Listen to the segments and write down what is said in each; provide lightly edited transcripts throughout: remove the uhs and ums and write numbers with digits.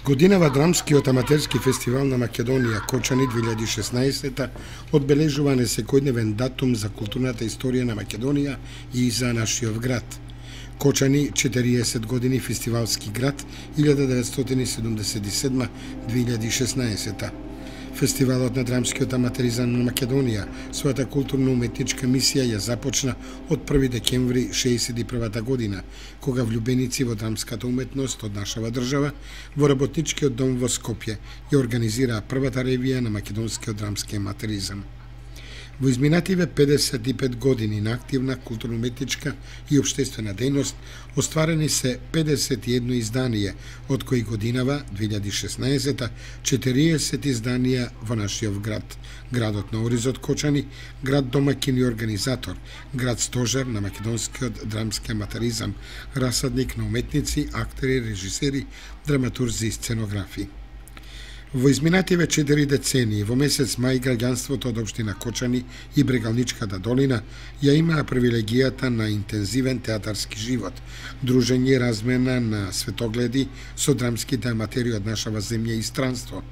Годинава драмскиот аматерски фестивал на Македонија Кочани 2016 одбележува несекојдневен датум за културната историја на Македонија и за нашиот град. Кочани 40 години фестивалски град 1977-2016. Фестивалот на драмскиот аматеризам на Македонија својата културно-уметничка мисија ја започна од 1 декември 1961 година, кога влюбеници во драмската уметност од нашава држава во Работничкиот дом во Скопје ја организираа првата ревија на македонскиот драмски аматеризам. Во изминативе 55 години на активна културно-уметничка и општествена дејност остварени се 51 изданија, од кои годинава 2016 40 изданија во нашиот град, градот на Оризот Кочани, град домаќин и организатор, град стожер на македонскиот драмски аматеризам, расадник на уметници, актери, режисери, драматурзи и сценографи. Во изминативе 4 децении, во месец мај, граѓанството од општина Кочани и Брегалничката долина ја имаа привилегијата на интензивен театарски живот, дружење и размена на светогледи со драмските аматери од нашава земја и странство.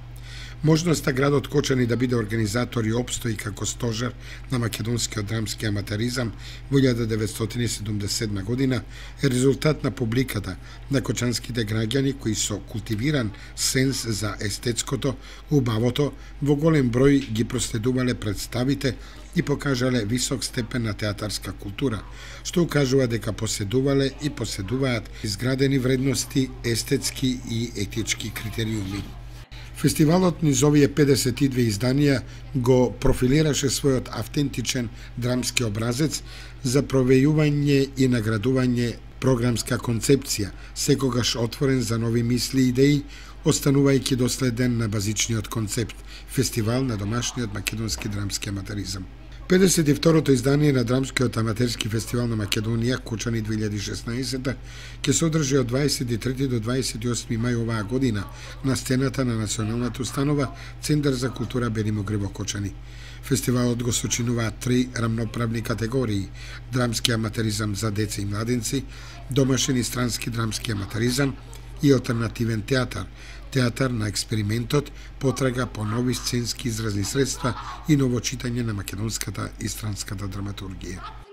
Можноста градот Кочани да биде организатор и опстои како стожер на македонскиот драмски аматеризам во 1977 година е резултат на публиката на кочанските граѓани кои со култивиран сенс за естетското, убавото, во голем број ги проследувале представите и покажале висок степен на театарска култура, што укажува дека поседувале и поседуваат изградени вредности, естетски и етички критериуми. Фестивалот низ овие 52 изданија го профилираше својот автентичен драмски образец за провејување и наградување програмска концепција, секогаш отворен за нови мисли и идеи, останувајќи доследен на базичниот концепт – фестивал на домашниот македонски драмски аматеризам. 52-то издание на драмскиот аматерски фестивал на Македонија Кочани 2016 ќе се одржи од 23 до 28 мај оваа година на сцената на Националната установа Центар за култура Берим Огрев Кочани. Фестивалот го сочинуваат 3 рамноправни категории: драмски аматеризам за деца и младенци, домашен и странски драмски аматеризам и алтернативен театар, театар на експериментот, потрага по нови сценски изразни средства и ново читање на македонската и странската драматургија.